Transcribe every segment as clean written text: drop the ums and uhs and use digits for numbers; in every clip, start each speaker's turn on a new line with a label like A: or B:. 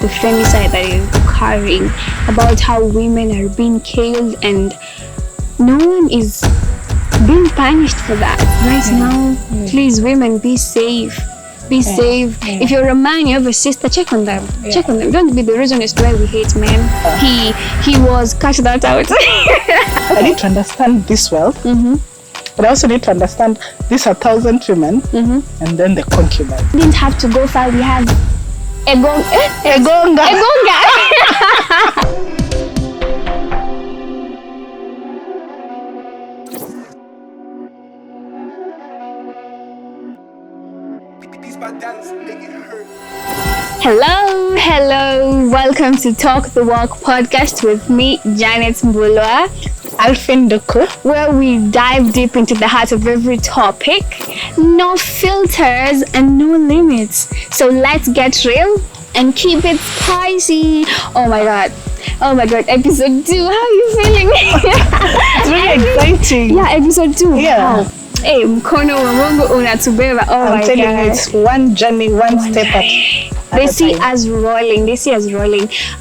A: the femicide that is occurring, about how women are being killed and no one is being punished for that right now. Please, women, be safe. Be safe. If you're a man, you have a sister, check on them. Check on them. Don't be the reason as to why we hate men. He was, cut that out.
B: I need to understand this well. But I also need to understand these are 1,000 women and then the concubine.
A: Didn't have to go far. We have Egonga. Hello, welcome to Talk the Walk podcast with me, Janet Mbulwa,
B: Alfin Duku,
A: where we dive deep into the heart of every topic, no filters and no limits. So let's get real and keep it spicy. Oh my god, episode 2, how are you feeling?
B: It's really exciting.
A: Yeah, episode 2.
B: Yeah.
A: Wow. Hey, mkono wa Mungu unatubeba. Oh
B: I'm
A: my
B: telling
A: god.
B: you, it's one journey, one step at
A: They see us rolling.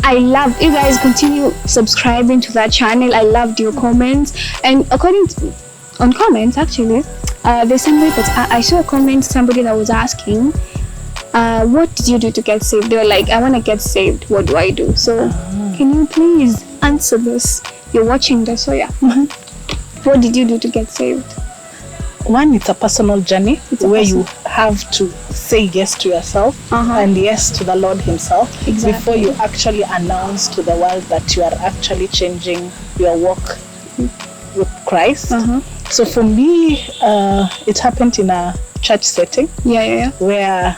A: I love you guys. Continue subscribing to that channel. I loved your comments. And on comments, actually, there's somebody that I saw a comment. Somebody that was asking, "What did you do to get saved?" They were like, "I want to get saved. What do I do?" So, can you please answer this? You're watching this, so yeah. What did you do to get saved?
B: One, it's a personal journey where you have to say yes to yourself and yes to the Lord himself before you actually announce to the world that you are actually changing your walk with Christ. So for me, it happened in a church setting where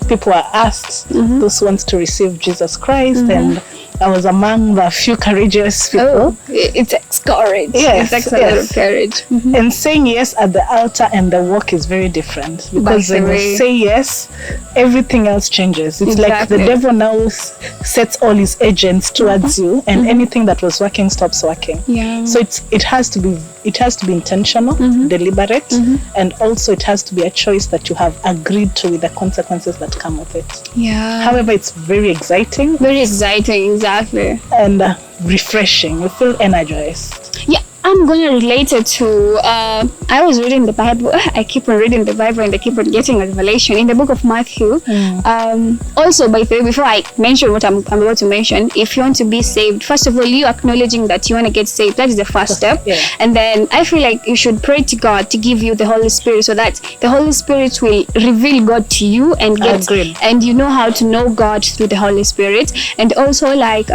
B: people were asked, those ones to receive Jesus Christ, and I was among the few courageous people.
A: Oh, it takes courage.
B: Yes,
A: it takes a lot of courage.
B: And saying yes at the altar and the walk is very different, because when you say yes, everything else changes. It's like the devil now sets all his agents towards you, and anything that was working stops working. So it has to be intentional, deliberate, and also it has to be a choice that you have agreed to with the consequences that come with it. However, it's very exciting.
A: Exactly.
B: And refreshing. You feel energized. Yeah,
A: I'm going to relate it to, I was reading the Bible. I keep on reading the Bible and I keep on getting a revelation in the book of Matthew. Also, by the way, before I mention what I'm about to mention, if you want to be saved, first of all, you acknowledging that you want to get saved, that is the first step. And then I feel like you should pray to God to give you the Holy Spirit, so that the Holy Spirit will reveal God to you and and you know how to know God through the Holy Spirit. And also, like,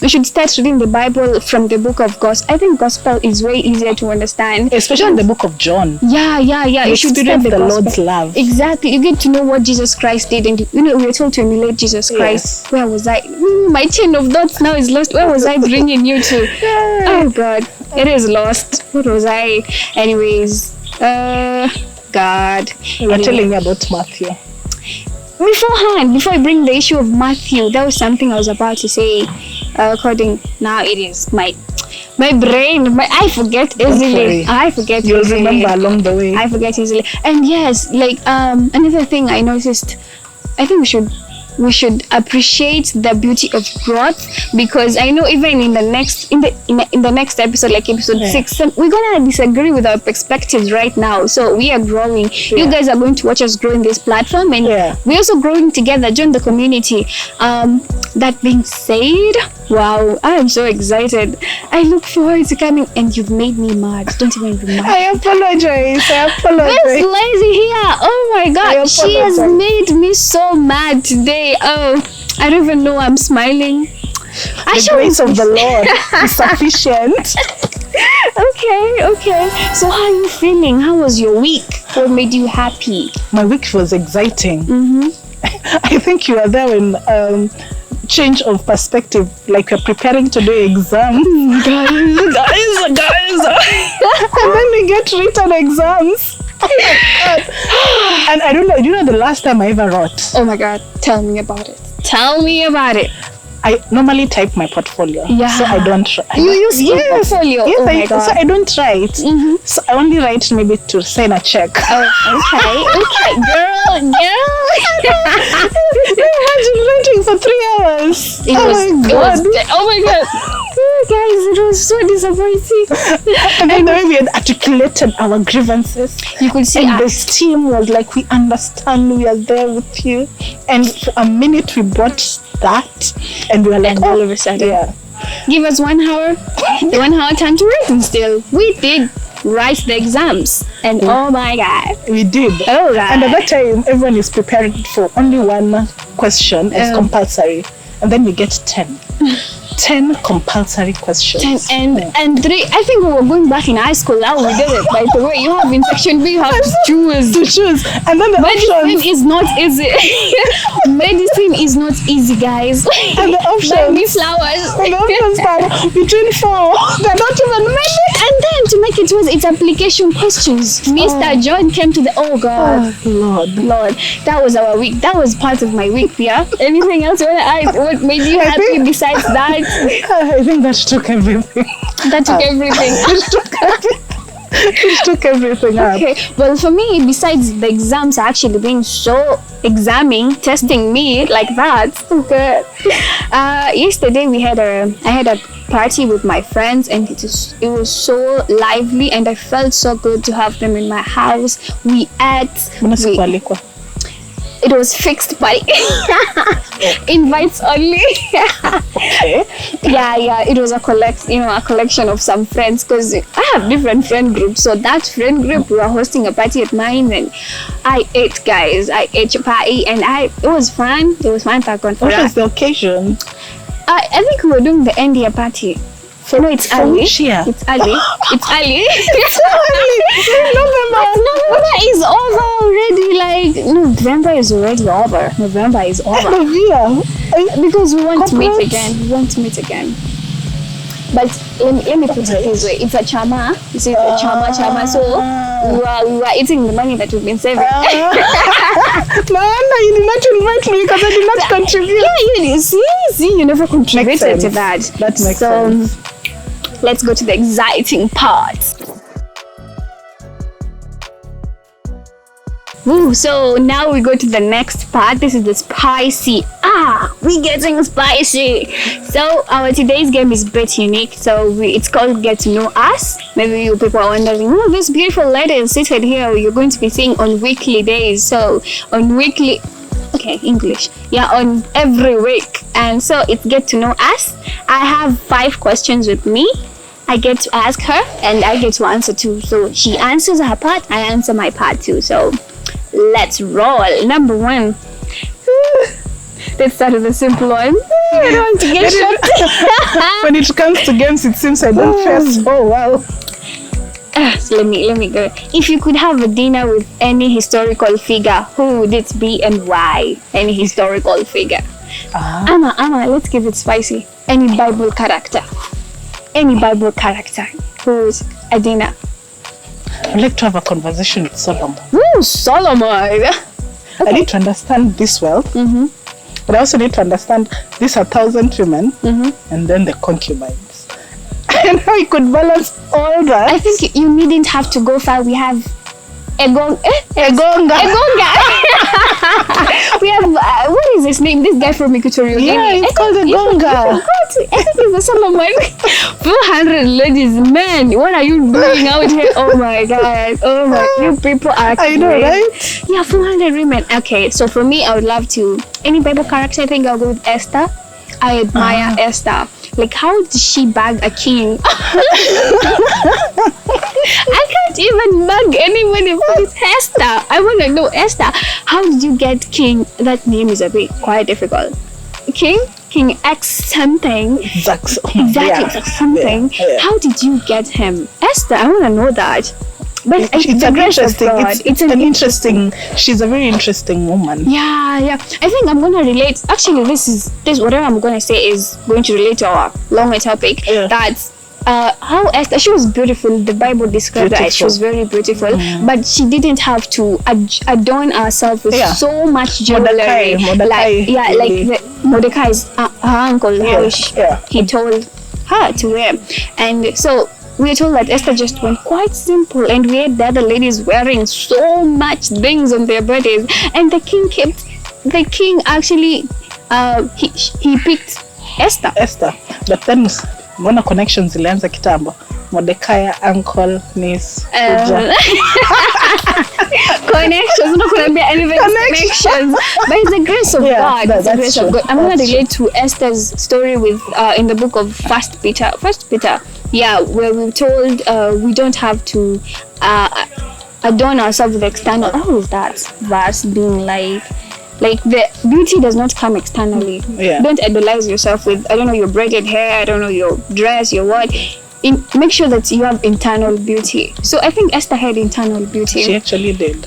A: we should start reading the Bible from the book of Gospel. I think Gospel is way easier to understand,
B: especially in the book of John.
A: You should start
B: the Lord's love.
A: Exactly. You get to know what Jesus Christ did, and we were told to emulate Jesus Christ. Where was I? My chain of thoughts now is lost. Where was I bringing you to? Oh God, it is lost. What was I? Anyways, God.
B: You were telling me about Matthew.
A: Before I bring the issue of Matthew, that was something I was about to say. Now it is my brain. I forget easily.
B: You'll remember along the way.
A: I forget easily. And yes, like another thing I noticed, I think we should appreciate the beauty of growth, because I know even in the next episode, like episode 6, we're gonna disagree with our perspectives right now. So we are growing. You guys are going to watch us grow in this platform, and we're also growing together. Join the community. That being said, wow, I am so excited. I look forward to coming, and you've made me mad. Don't even be mad.
B: I apologize.
A: This lazy here. Oh my God, she has made me so mad today. Oh, I don't even know. I'm smiling.
B: The grace of the Lord is sufficient.
A: Okay. So how are you feeling? How was your week? What made you happy?
B: My week was exciting. I think you are there when change of perspective, like you're preparing to do exams. guys. And then we get written exams. And I don't know, do you know the last time I ever wrote?
A: Oh my God, tell me about it.
B: I normally type my portfolio.
A: Yeah.
B: So I don't write.
A: You use your portfolio?
B: Yes,
A: Oh my God.
B: so I don't write. So I only write maybe to sign a check.
A: Oh, okay, girl.
B: Imagine writing for 3 hours.
A: Oh my God. Guys, it was so disappointing.
B: And then the way we had articulated our grievances,
A: You could see
B: and the team was like, we understand, we are there with you. And for a minute we brought that, and we were like,
A: And all of a sudden,
B: yeah.
A: give us 1 hour, 1 hour time to write, and still we did write the exams. And oh my God,
B: We did.
A: Oh, God.
B: And at that time, everyone is prepared for only one question as compulsory. And then we get 10. 10 compulsory questions.
A: and 3. I think we were going back in high school. Now we did it. By the way, you have in section B, you have to choose.
B: And then the
A: Medicine
B: options.
A: is not easy. Medicine is not easy, guys.
B: And the options.
A: Buy me flowers.
B: And the options are between 4. They're not even many.
A: And then to make it worse, it's application questions. Mr. John came to the God. Lord, that was our week. That was part of my week. Yeah. Anything else you want to add? What made you happy besides that?
B: I think that took everything.
A: That took everything.
B: It took everything up.
A: Okay. Well, for me, besides the exams actually being so testing me like that. Okay. Yesterday I had a party with my friends, and it was so lively, and I felt so good to have them in my house. We ate. It was fixed party. Invites only.
B: Okay.
A: Yeah. It was a collection of some friends, because I have different friend groups. So that friend group, we were hosting a party at mine, and I ate, guys. I ate chapati, and it was fun. It was fun. What
B: was the occasion?
A: I think we were doing the end year party. No, it's
B: for
A: early.
B: Which year?
A: It's early. It's early.
B: November
A: is over already. Like November is already over. November is over.
B: End of year.
A: Because we want to meet again. But let me put it this way. It's a chama. You see, it's a chama. So we were eating the money that we've been saving.
B: No wonder you did not invite me, because I did not contribute.
A: Yeah, you see, you never contributed to that.
B: That makes sense.
A: Let's go to the exciting part. Ooh, so now we go to the next part. This is the spicy. We're getting spicy. So our today's game is a bit unique. So it's called Get to Know Us. Maybe you people are wondering, this beautiful lady is seated here, you're going to be seeing on weekly days. So on weekly, English. Yeah, on every week. And so it's Get to Know Us. I have 5 questions with me. I get to ask her, and I get to answer too. So she answers her part, I answer my part too. So let's roll. Number 1. Let's start with a simple one. I don't want to get shot.
B: When it comes to games, it seems I don't fare so well.
A: So let me go. If you could have a dinner with any historical figure, who would it be and why? Any historical figure. Amma, let's give it spicy. Any Bible character. Who's a dinner?
B: I'd like to have a conversation with Solomon.
A: Ooh, Solomon.
B: I need to understand this well. But I also need to understand these 1,000 women and then the concubines. And how you could balance all that.
A: I think you needn't have to go far. We have Egonga. We have, what is his name? This guy from Equatorial Guinea.
B: Yeah, it's called Egonga.
A: I think it's a Solomon. 400 ladies, man. What are you doing out here? Oh my God. Oh my, you people are crazy.
B: I know, right?
A: Yeah, 400 women. Okay, so for me, I would love to, any Bible character, I think I'll go with Esther. I admire Esther. Like, how did she bag a king? I can't even bag anybody but it's Esther. I want to know, Esther, how did you get king? That name is a bit quite difficult. King X something. Exactly, X something.
B: Yeah.
A: How did you get him? Esther, I want to know that. But
B: she's a very interesting woman.
A: Yeah. I think I'm gonna relate. Actually, this whatever I'm gonna say is going to relate to our longer topic.
B: Yeah.
A: That how Esther, she was beautiful. The Bible described her as she was very beautiful, but she didn't have to adorn herself with so much jewelry. Mordecai's her uncle, he told her to wear. And so we are told that Esther just went quite simple, and we had the other ladies wearing so much things on their birthdays, and the king actually he picked Esther.
B: But then mbona connections zilianza kitambo? Mordecai, uncle, niece,
A: connections, not gonna be any connections, but it's the grace of God. It's the grace of God. I'm gonna relate to Esther's story with in the book of First Peter, where we're told we don't have to adorn ourselves with external. All of that verse being like the beauty does not come externally. Don't idolize yourself with, I don't know, your braided hair, I don't know, your dress, your what. Make sure that you have internal beauty. So I think Esther had internal beauty.
B: She actually did.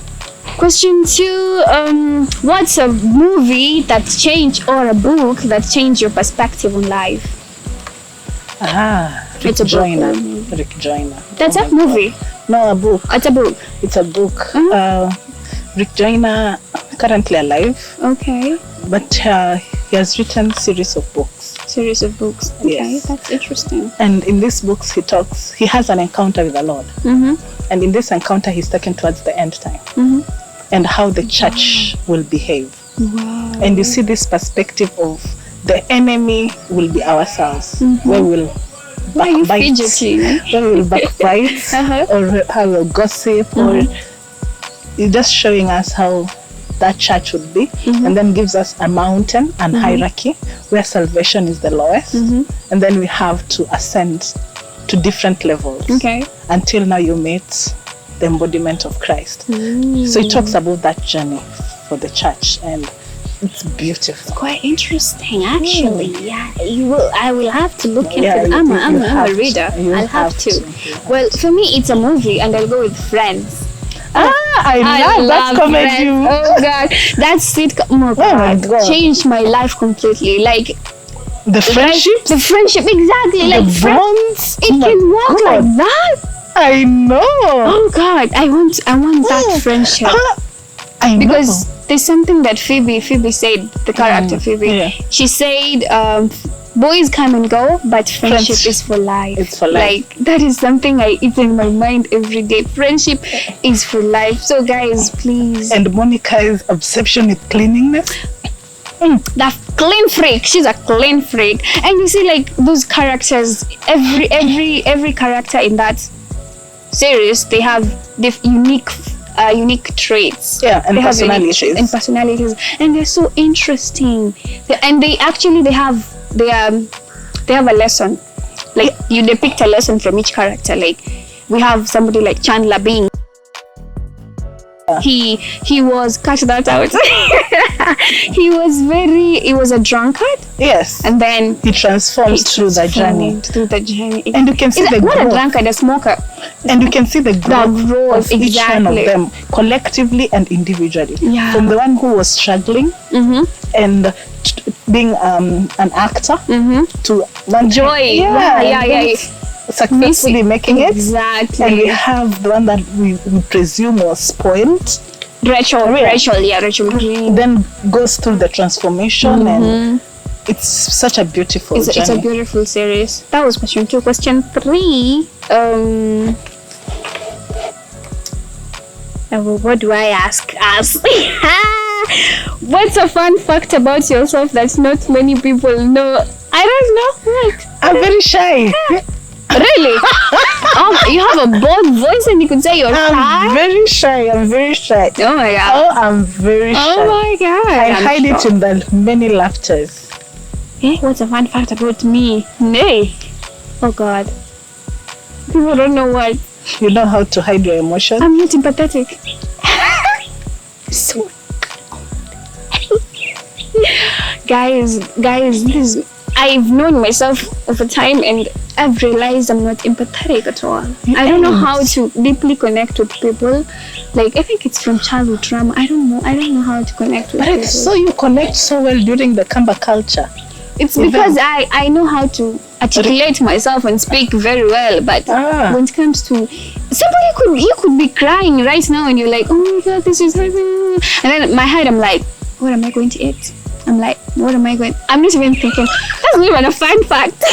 A: Question 2, what's a movie that changed, or a book that changed your perspective on life?
B: Rick Joyner.
A: That's a movie?
B: God. No, a book.
A: It's a book.
B: It's a book. Rick Joyner, currently alive.
A: Okay.
B: But he has written series of books.
A: Okay, that's interesting.
B: And in these books he has an encounter with the Lord. And in this encounter he's taken towards the end time. And how the church will behave. And you see this perspective of the enemy will be ourselves. Where we'll backbite, or how we'll gossip, or it's just showing us how that church would be, and then gives us a mountain and hierarchy where salvation is the lowest, and then we have to ascend to different levels until now you meet the embodiment of Christ. So it talks about that journey for the church, and it's beautiful.
A: It's quite interesting, actually. I will have to look into it. I'm a reader. I'll have to. Well, for me, it's a movie, and I'll go with Friends.
B: I love that comedy.
A: Oh God, that sitcom. Oh my God, changed my life completely. Like
B: the friendship,
A: exactly.
B: The like bonds.
A: It can work like that.
B: I know.
A: Oh God, I want that friendship.
B: I know.
A: Because there's something that Phoebe said. The character Phoebe, she said, boys come and go, but friendship is for life.
B: It's for life.
A: Like, that is something it's in my mind every day. Friendship is for life. So guys, please.
B: And Monica's obsession with cleanliness.
A: That clean freak. She's a clean freak. And you see, like, those characters, every character in that series, they have unique traits.
B: And personalities.
A: And they're so interesting. And they have a lesson. Like, you depict a lesson from each character. Like, we have somebody like Chandler Bing. He was, cut that out. he was a drunkard.
B: Yes.
A: And then
B: he transformed through the journey. And you can see the growth.
A: Not a drunkard, a smoker.
B: And you can see the growth of each one of them, collectively and individually. From the one who was struggling and being an actor to one
A: joy.
B: Successfully making it.
A: Exactly.
B: And we have the one that we presume was spoiled.
A: Rachel Green.
B: Then goes through the transformation, and it's such a beautiful journey.
A: It's a beautiful series. That was question 2. Question 3. What do I ask? What's a fun fact about yourself that not many people know? I don't know. What?
B: I'm very shy.
A: Really? Oh, you have a bold voice and you could say you're shy?
B: I'm very shy.
A: Oh my God.
B: Oh, I'm very shy.
A: Oh my God.
B: I hide it in the many laughters.
A: What's a fun fact about me? Nay. Oh God. People don't know what.
B: You know how to hide your emotions?
A: I'm not empathetic. So guys, I've known myself over time, and I've realized I'm not empathetic at all. I don't know how to deeply connect with people. Like, I think it's from childhood trauma. I don't know how to connect with people.
B: So you connect so well during the Kamba culture.
A: It's because I know how to articulate myself and speak very well, but when it comes to you could be crying right now and you're like, oh my god, this is happening, and then in my head I'm like, what am I going to eat? I'm like, what am I going? I'm not even thinking. That's not even a fun fact.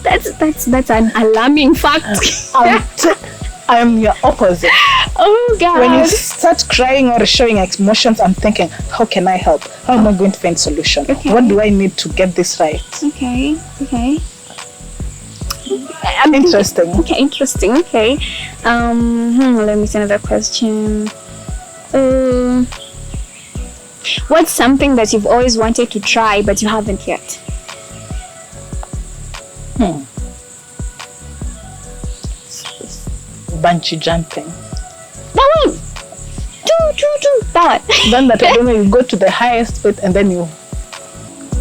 A: that's an alarming fact.
B: I'm your opposite.
A: Oh god.
B: When you start crying or showing emotions, I'm thinking, how can I help? How am I going to find solution?
A: Okay.
B: What do I need to get this right?
A: Okay.
B: Interesting.
A: Okay, interesting. Okay. Let me see another question. What's something that you've always wanted to try but you haven't yet?
B: Bungee jumping.
A: That one. That one.
B: Then that you go to the highest bit and then you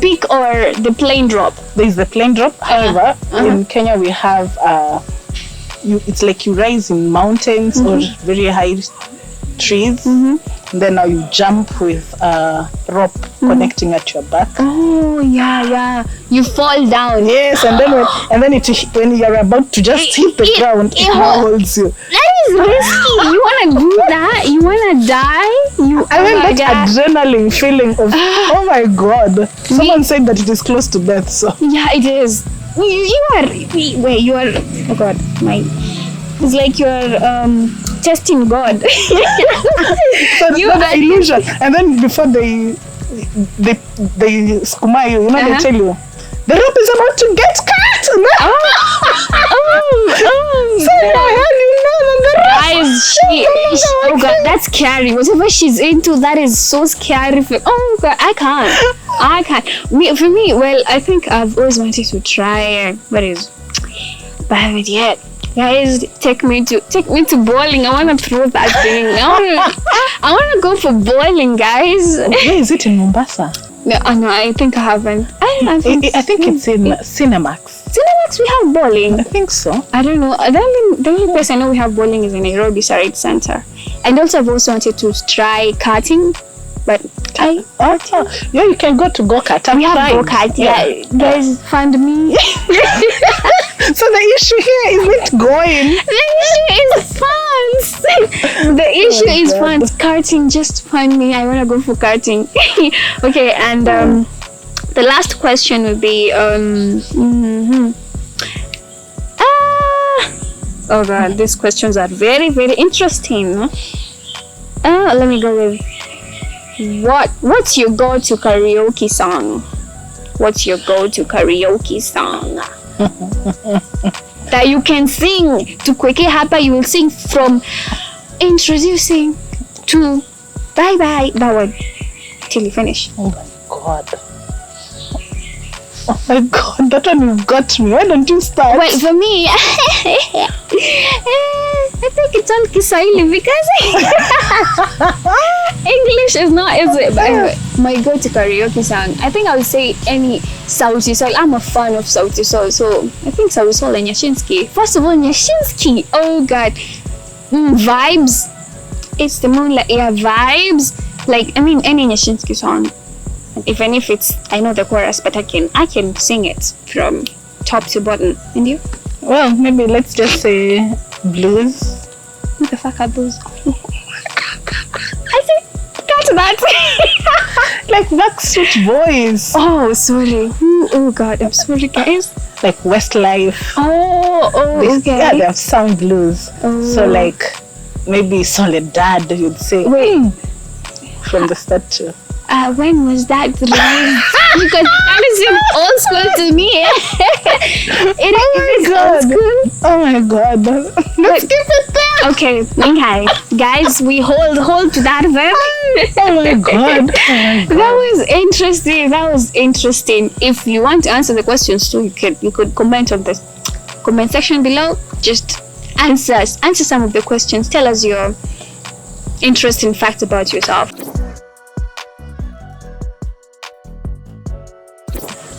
A: peak or the plane drop.
B: There's the plane drop. However, in Kenya we have it's like you rise in mountains or very high trees. And then now you jump with a rope connecting at your back.
A: Oh yeah. You fall down.
B: Yes, and then when you're about to just hit the ground, it now holds you.
A: That is risky. You wanna do that? You wanna die?
B: That adrenaline feeling of oh my god. Someone said that it is close to death. So
A: yeah, it is. You are. Oh god, it's like you're testing God.
B: So you the illusion. And then before they skuma you, they tell you the rope is about to get cut.
A: Guys, oh god, that's scary. Whatever she's into, that is so scary. Oh god, I can't. For me, well, I think I've always wanted to try, but I haven't yet. Guys, take me to bowling. I want to throw that thing. I want to go for bowling, guys.
B: Where is it in Mombasa?
A: No, I think I haven't. I think
B: it's in Cinemax.
A: Cinemax, we have bowling.
B: I think so.
A: I don't know. The only place I know we have bowling is in Nairobi Sarite Center. And also I've also wanted to try karting, but
B: you can go to go-kart.
A: We have go-kart, yeah. Guys, fund me.
B: So the issue here isn't going.
A: The issue is funds. The issue is funds. Karting, just fund me. I want to go for karting. Okay, and the last question would be oh god, these questions are very, very interesting. Let me go with what's your go-to karaoke song? What's your go-to karaoke song? That you can sing to Kweke Hapa, you will sing from introducing to bye bye, that one, till you finish.
B: Oh my god, that one you've got me. Why don't you start?
A: Well, for me, I think it's all Kiswahili because English is not easy. But anyway, my go-to karaoke song, I think I would say any Sauti Sol. I'm a fan of Sauti Sol, so I think Sauti Sol and Nyashinski. First of all, Nyashinski, oh god, vibes. It's the moonlight, yeah, vibes. Like, I mean, any Nyashinski song, even if it's, I know the chorus, but I can sing it from top to bottom. And you?
B: Well, maybe let's just say blues.
A: What the fuck are blues? I think got that.
B: Like Backstreet Boys.
A: Oh, sorry. Oh god, I'm sorry, guys.
B: Like Westlife.
A: Okay.
B: Yeah, they have sung blues. So like maybe Soledad, you'd say.
A: Wait.
B: From the start to.
A: When was that released? Because that is old school to me. It is old school.
B: Oh my god. Let's keep it there.
A: Okay, guys, we hold to that verb.
B: Oh my god.
A: That was interesting. If you want to answer the questions too, you could comment on the comment section below. Just answer some of the questions. Tell us your interesting facts about yourself.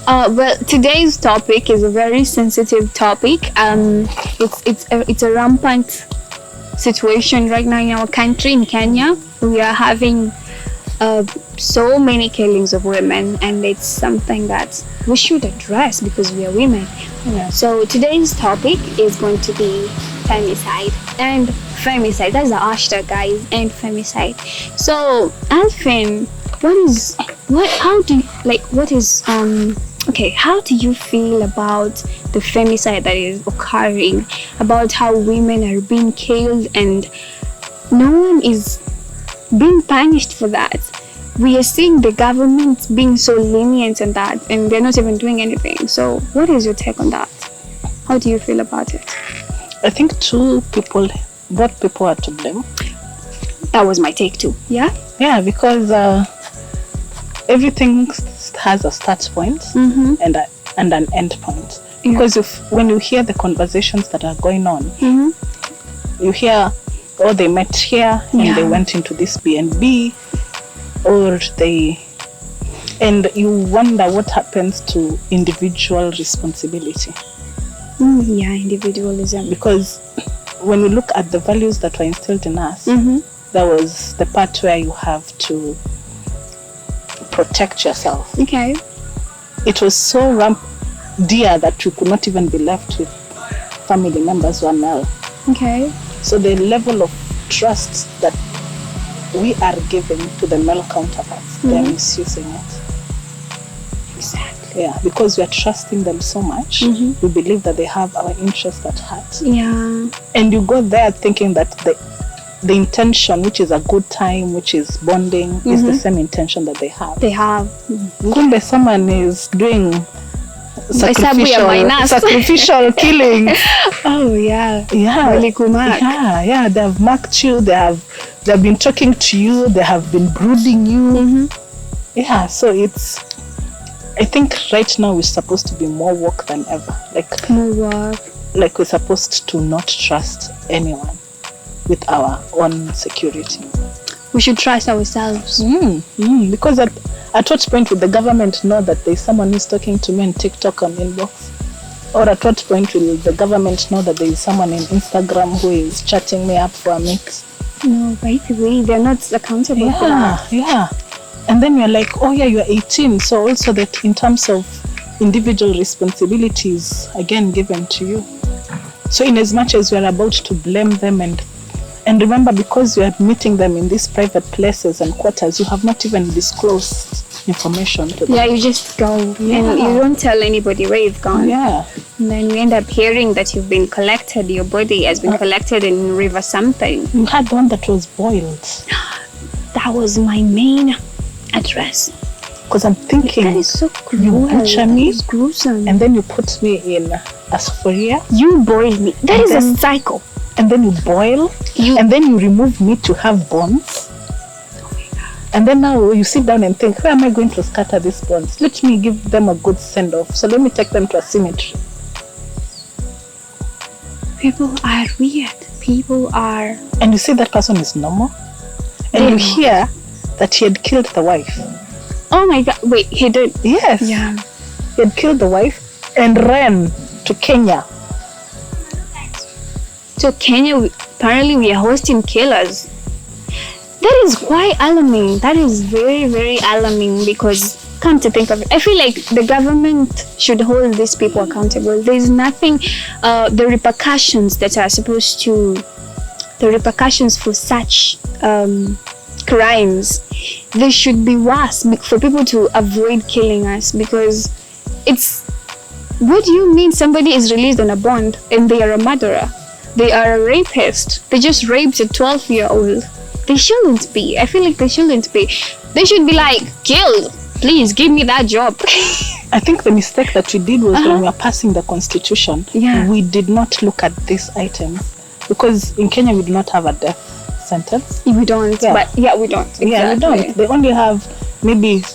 A: Well, today's topic is a very sensitive topic. It's a rampant situation right now in our country, in Kenya. We are having so many killings of women, and it's something that we should address because we are women.
B: Yeah.
A: So today's topic is going to be femicide and femicide. That's the hashtag, guys, and femicide. So Alfin, how do you feel about the femicide that is occurring, about how women are being killed and no one is being punished for that? We are seeing the government being so lenient on that, and they're not even doing anything. So what is your take on that? How do you feel about it?
B: I think both people are to blame.
A: That was my take too. Yeah?
B: Yeah, because everything has a start point and an end point.
A: Yeah.
B: Because when you hear the conversations that are going on, you hear, oh, they met here and they went into this B&B, and you wonder what happens to individual responsibility.
A: Individualism.
B: Because when we look at the values that were instilled in us, there was the part where you have to protect yourself.
A: Okay.
B: It was so dear that you could not even be left with family members who are male.
A: Okay.
B: So the level of trust that we are giving to the male counterparts, they're misusing it.
A: Exactly.
B: Yeah, because we are trusting them so much, we believe that they have our interest at heart.
A: Yeah.
B: And you go there thinking that the intention, which is a good time, which is bonding, is the same intention that they have.
A: They have.
B: Kumbe someone is doing sacrificial killing.
A: Oh yeah.
B: Yeah. Yeah. They have marked you. They have been talking to you. They have been brooding you. Yeah. So I think right now we're supposed to be more woke than ever.
A: More woke.
B: Like we're supposed to not trust anyone with our own security.
A: We should trust ourselves.
B: Because at what point would the government know that there's someone who's talking to me on TikTok on inbox? Or at what point will the government know that there's someone in Instagram who is chatting me up for a meet?
A: No, by the way, they're not accountable for that.
B: Yeah. And then you're like, oh yeah, you're 18. So also that in terms of individual responsibilities, again, given to you. So in as much as you're about to blame them and remember, because you are meeting them in these private places and quarters, you have not even disclosed information to them.
A: Yeah, you just go and you don't tell anybody where you've gone.
B: Yeah.
A: And then we end up hearing that you've been collected, your body has been collected in river something.
B: You had one that was boiled.
A: That was my main address.
B: Because I'm thinking,
A: that is so cruel.
B: You butcher me,
A: that is gruesome.
B: And then you put me in a sphoria.
A: You boil me. That is a cycle.
B: And then you boil, and then you remove meat to have bones.
A: Oh my God.
B: And then now you sit down and think, where am I going to scatter these bones? Let me give them a good send-off. So let me take them to a cemetery.
A: People are weird. People are...
B: And you see that person is normal. And you hear that he had killed the wife.
A: Oh my God. Wait, he did?
B: Yes.
A: Yeah.
B: He had killed the wife and ran to Kenya.
A: So Kenya, apparently we are hosting killers. That is quite alarming. That is very, very alarming because, come to think of it, I feel like the government should hold these people accountable. There is nothing, the repercussions that are supposed to, the repercussions for such crimes, they should be worse for people to avoid killing us, because it's, what do you mean somebody is released on a bond and they are a murderer? They are a rapist. They just raped a 12-year-old. They shouldn't be. I feel like they shouldn't be. They should be like, kill. Please give me that job.
B: I think the mistake that we did was when we were passing the constitution, we did not look at these items. Because in Kenya, we do not have a death sentence.
A: We don't.
B: Yeah.
A: But we don't. Exactly.
B: Yeah, we don't. They only have maybe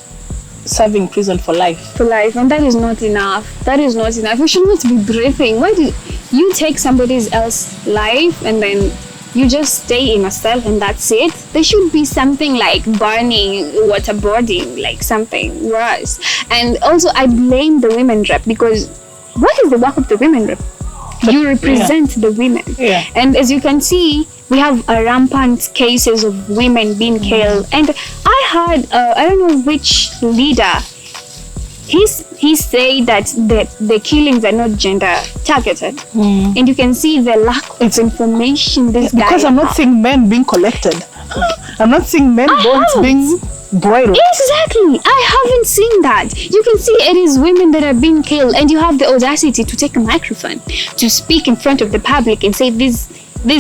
B: serving prison for life.
A: For life. And that is not enough. That is not enough. We should not be breathing. Why do you take somebody else's life and then you just stay in a cell and that's it? There should be something like burning, waterboarding, like something worse. And also I blame the women rep, because what is the work of the women rep? You represent the women.
B: Yeah.
A: And as you can see, we have a rampant cases of women being killed. And I heard, I don't know which leader, he said that the killings are not gender targeted. And you can see the lack of information this guy
B: because I'm not seeing men being collected. I'm not seeing men bones being broiled.
A: Exactly. I haven't seen that. You can see it is women that are being killed, and you have the audacity to take a microphone to speak in front of the public and say these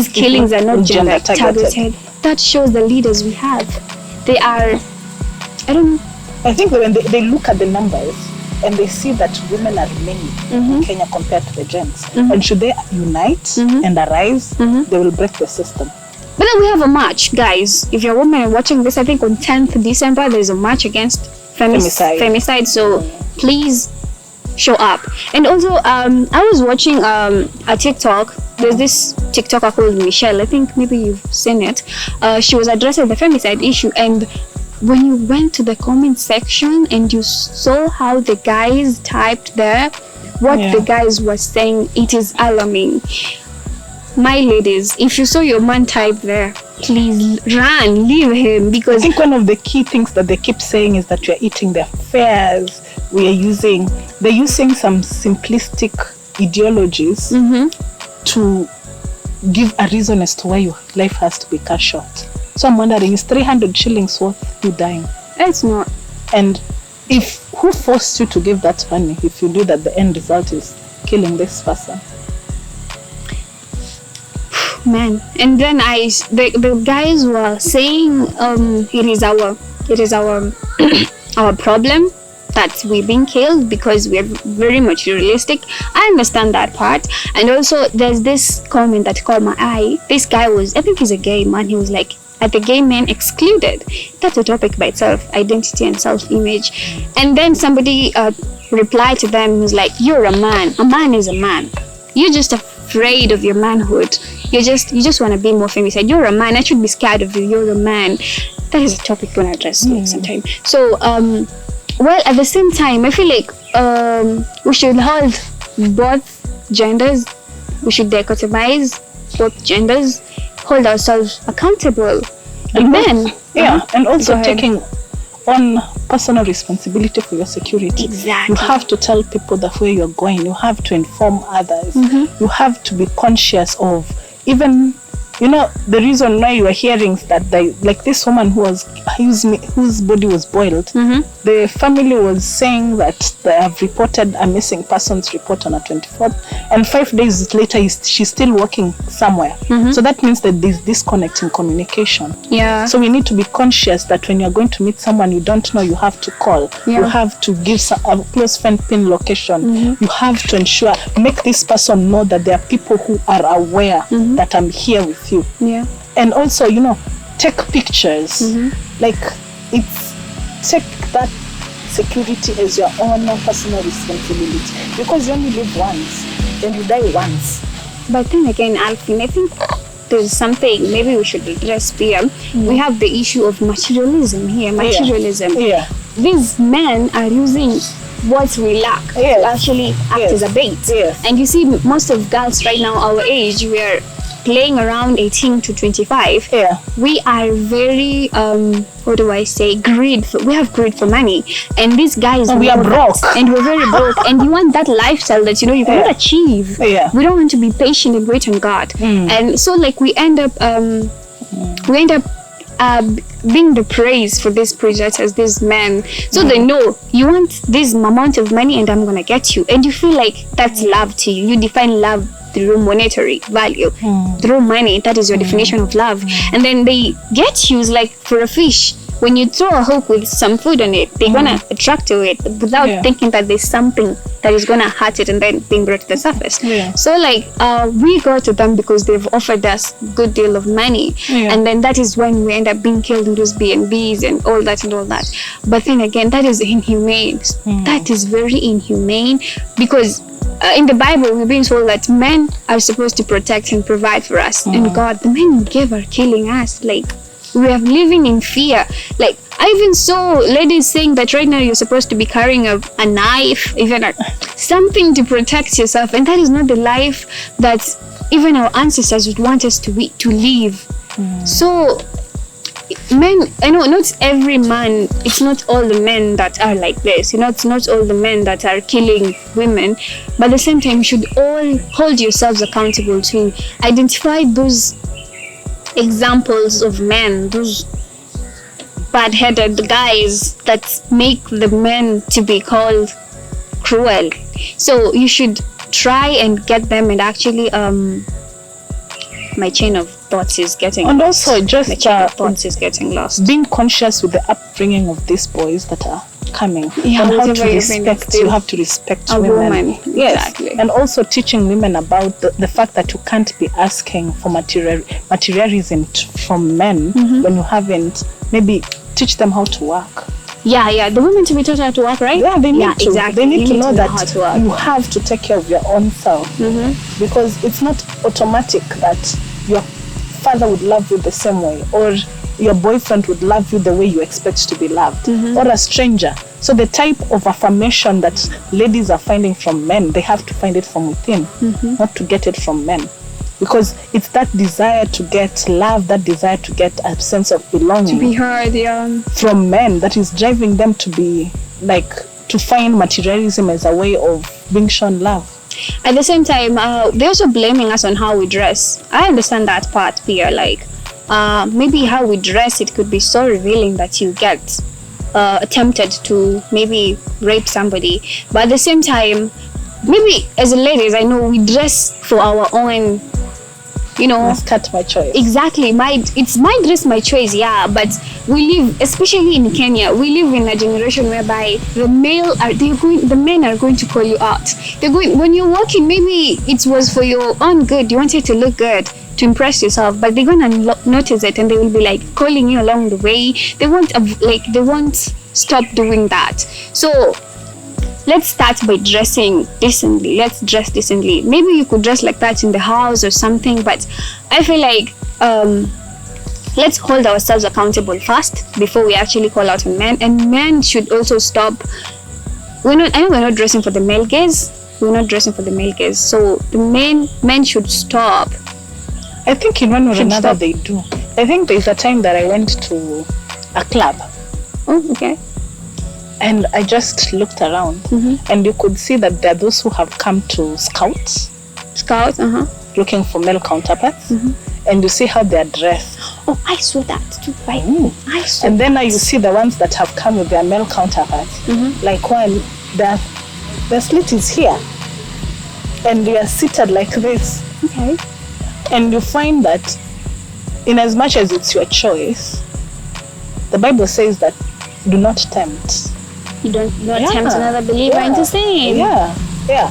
A: killings are not gender targeted. That shows the leaders we have. They are, I don't know.
B: I think that when they look at the numbers and they see that women are many in Kenya compared to the gents, and should they unite and arise, they will break the system.
A: But then we have a march, guys. If you're a woman and watching this, I think on 10th December, there's a march against femicide. So please show up. And also, I was watching a TikTok. There's this TikToker called Michelle. I think maybe you've seen it. She was addressing the femicide issue. And when you went to the comment section and you saw how the guys typed there, what the guys were saying, it is alarming. My ladies, if you saw your man type there, please run, leave him, because
B: I think one of the key things that they keep saying is that you're eating their fares. They're using some simplistic ideologies to give a reason as to why your life has to be cut short. So I'm wondering, is 300 shillings worth you dying?
A: It's not.
B: And who forced you to give that money if you knew that the end result is killing this person?
A: Man, and then the guys were saying it is our our problem that we're being killed because we're very materialistic. I understand that part. And also there's this comment that caught my eye. This guy I think he's a gay man. He was like, are the gay men excluded? That's a topic by itself, identity and self-image. And then somebody replied to them, who's like, you're a man is a man. You're just afraid of your manhood. You just want to be more famous. You're a man. I should be scared of you. You're a man. That is a topic we're gonna address sometime. So, well, at the same time, I feel like we should hold both genders. We should dichotomize both genders. Hold ourselves accountable. And then,
B: and also taking on personal responsibility for your security.
A: Exactly.
B: You have to tell people that where you're going. You have to inform others. You have to be conscious of even, the reason why you are hearing that like this woman whose body was boiled, the family was saying that they have reported a missing persons report on a 24th, and 5 days later she's still working somewhere. So that means that there's disconnect in communication. So we need to be conscious that when you're going to meet someone you don't know, you have to call. You have to give a close friend pin location. You have to make this person know that there are people who are aware that I'm here with you. And also, take pictures. Like, take that security as your own personal responsibility, because you only live once and you die once.
A: But then again, Alfin, I think there's something maybe we should address here. We have the issue of materialism here. These men are using what we lack to actually act as a bait. And you see, most of girls right now our age, we are playing around 18 to 25. We are very what do I say, we have greed for money, and these guys
B: we are broke,
A: and we're very broke, and you want that lifestyle that you cannot achieve. We don't want to be patient and wait on God. And so like we end up being the praise for these predators, these men. So they know you want this amount of money and I'm gonna get you, and you feel like that's love to you. You define love through monetary value, through money. That is your definition of love. And then they get you like for a fish. When you throw a hook with some food on it, they're gonna attract to it without thinking that there's something that is gonna hurt it and then being brought to the surface. So like we go to them because they've offered us good deal of money, and then that is when we end up being killed in those B&Bs and all that. But then again, that is inhumane. That is very inhumane, because in the Bible we've been told that men are supposed to protect and provide for us, and God, the men you give are killing us. Like, we are living in fear. Like, I even saw ladies saying that right now you're supposed to be carrying a knife, even something to protect yourself, and that is not the life that even our ancestors would want us to live. So men, I know not every man, it's not all the men that are like this, it's not all the men that are killing women, but at the same time you should all hold yourselves accountable to identify those examples of men, those bad-headed guys that make the men to be called cruel. So you should try and get them, and actually my chain of thoughts is getting
B: and
A: lost.
B: Also just
A: my chain of thoughts is getting lost.
B: Being conscious with the upbringing of these boys that are coming,
A: Yeah,
B: and how to
A: whatever you
B: respect.
A: think
B: You have to respect
A: a
B: women.
A: woman.
B: Yes,
A: Exactly.
B: and also teaching women about the fact that you can't be asking for materialism from men when you haven't. Maybe teach them how to work.
A: Yeah, the women to be taught how to work, right?
B: Yeah, they need to.
A: Exactly.
B: They need to know that
A: how to work.
B: you have to take care of your own self, because it's not automatic that your father would love you the same way, or your boyfriend would love you the way you expect to be loved, or a stranger. So the type of affirmation that ladies are finding from men, they have to find it from within, not to get it from men. Because it's that desire to get love, that desire to get a sense of belonging,
A: To be heard, yeah.
B: from men, that is driving them to be like, to find materialism as a way of being shown love.
A: At the same time, they're also blaming us on how we dress. I understand that part, Pia. Like, maybe how we dress, it could be so revealing that you get tempted to maybe rape somebody. But at the same time, maybe as ladies, I know we dress for our own,
B: Must cut my choice.
A: Exactly. It's my dress, my choice, yeah. But we live, especially in Kenya, we live in a generation whereby the men are going to call you out. They're going, when you're walking, maybe it was for your own good. You wanted to look good, to impress yourself, but they're gonna notice it, and they will be like calling you along the way. They won't stop doing that. So let's start by dressing decently. Let's dress decently. Maybe you could dress like that in the house or something, but I feel like let's hold ourselves accountable first before we actually call out on men. And men should also stop. I know we're not dressing for the male gaze. We're not dressing for the male gaze. So the men should stop.
B: I think in one way or
A: Should
B: another
A: stop.
B: they do. I think there's a time that I went to a club.
A: Oh, okay.
B: And I just looked around, and you could see that there are those who have come to scouts, looking for male counterparts, and you see how they are dressed.
A: Oh, I saw that too. I saw.
B: And then now you see the ones that have come with their male counterparts. Like one, their slit is here, and they are seated like this.
A: Okay.
B: And you find that, in as much as it's your choice, the Bible says that do not tempt.
A: You don't tempt another believer into sin.
B: Yeah.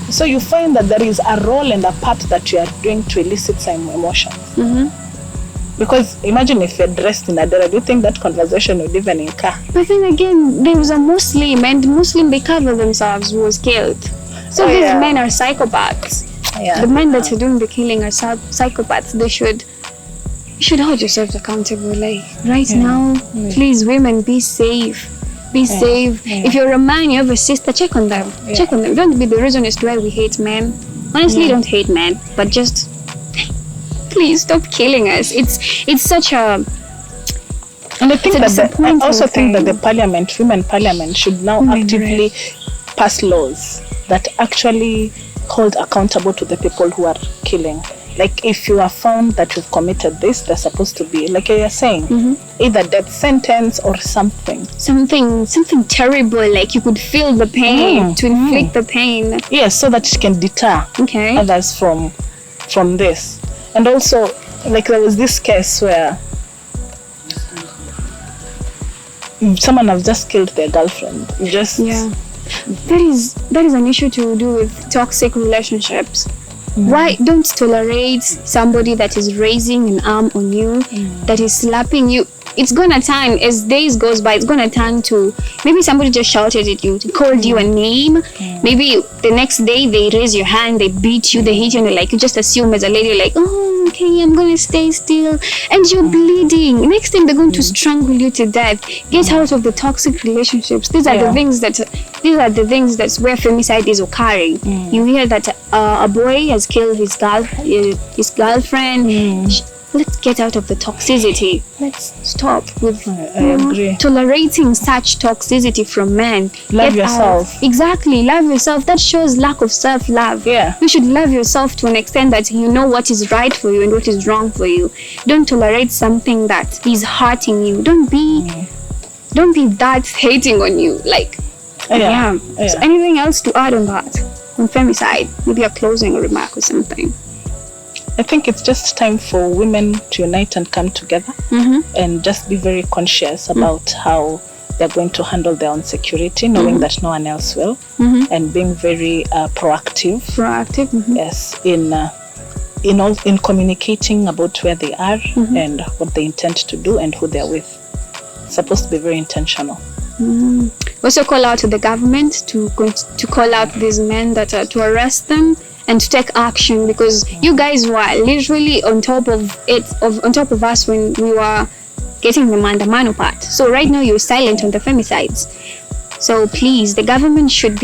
B: So you find that there is a role and a part that you are doing to elicit some emotions. Because imagine if you're dressed in a dera, do you think that conversation would even occur?
A: But then again, there was a Muslim, and Muslim, they cover themselves, who was killed. So these men are psychopaths. The men that are doing the killing are psychopaths. You should hold yourselves accountable. Like right now, please, women, be safe. Be safe. If you're a man, you have a sister, check on them. Check on them. Don't be the reason as to why we hate men. Honestly, don't hate men, but just please stop killing us. It's such a.
B: And I think I also think that the women parliament should now actively pass laws that actually hold accountable to the people who are killing. Like if you are found that you've committed this, they're supposed to be, like you're saying, either death sentence or something.
A: Something terrible, like you could feel the pain, to inflict the pain.
B: Yes, so that it can deter others from this. And also, like there was this case where someone has just killed their girlfriend. That is an issue to do with toxic relationships. Why don't tolerate somebody that is raising an arm on you, that is slapping you?
A: it's gonna turn, as days goes by, it's gonna turn to maybe somebody just shouted at you, called you a name. Maybe the next day they raise your hand, they beat you, they hit you, and like you just assume as a lady, like, oh, okay, I'm gonna stay still, and you're bleeding. Next time they're going to strangle you to death. Get out of the toxic relationships. These are the things that's where femicide is occurring. You hear that a boy has killed his girlfriend. Let's get out of the toxicity. Let's stop with tolerating such toxicity from men.
B: Love yourself.
A: Exactly, love yourself. That shows lack of self-love.
B: Yeah.
A: You should love yourself to an extent that you know what is right for you and what is wrong for you. Don't tolerate something that is hurting you. Don't be that hating on you. Like, yeah. So anything else to add on that? On femicide? Maybe a closing remark or something.
B: I think it's just time for women to unite and come together and just be very conscious about how they're going to handle their own security, knowing that no one else will, and being very proactive. Yes, in communicating about where they are and what they intend to do and who they're with. It's supposed to be very intentional.
A: Also call out to the government to call out these men that are to arrest them and to take action, because you guys were literally on top of us when we were getting the mandamano part. So right now you're silent on the femicides. So please, the government should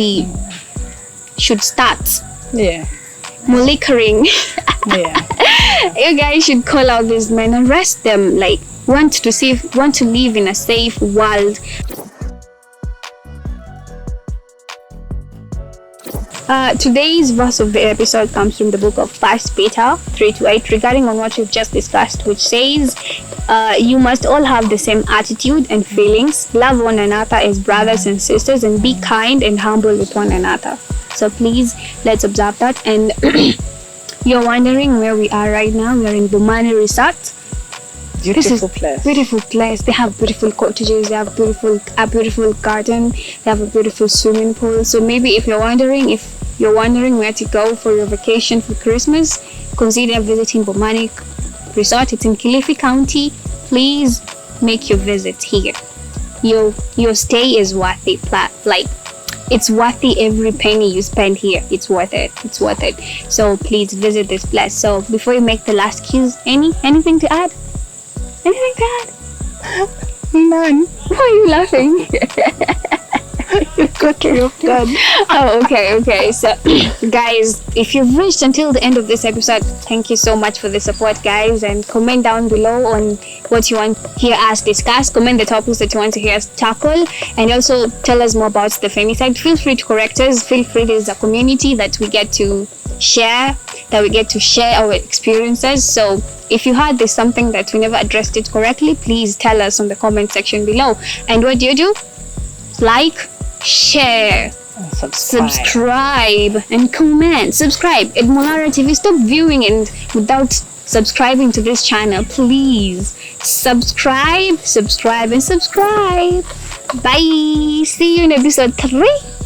A: start monitoring. You guys should call out these men, arrest them, like want to live in a safe world. Today's verse of the episode comes from the book of 1 Peter 3-8, regarding on what we've just discussed, which says, you must all have the same attitude and feelings, love one another as brothers and sisters, and be kind and humble with one another. So please, let's observe that. And you're wondering where we are right now. We are in Bman Resort.
B: Beautiful
A: place. They have beautiful cottages. They have a beautiful garden. They have a beautiful swimming pool. So maybe if you're wondering where to go for your vacation for Christmas, consider visiting Bman Resort. It's in Kilifi County. Please make your visit here. Your stay is worth it. Like, it's worth it. Every penny you spend here, it's worth it. So please visit this place. So before you make the last kiss, anything to add? Anything to add?
B: None.
A: Why are you laughing?
B: You got me off guard.
A: Oh, okay. So, guys, if you've reached until the end of this episode, thank you so much for the support, guys. And comment down below on what you want to hear us discuss. Comment the topics that you want to hear us tackle. And also tell us more about the femicide. Feel free to correct us. Feel free. There's a community that we get to share our experiences. So if you heard there's something that we never addressed it correctly, please tell us on the comment section below. And what do? Like, share, subscribe, and comment. Subscribe. EDMOLARA TV. Stop viewing and without subscribing to this channel. Please subscribe. Bye. See you in episode 3.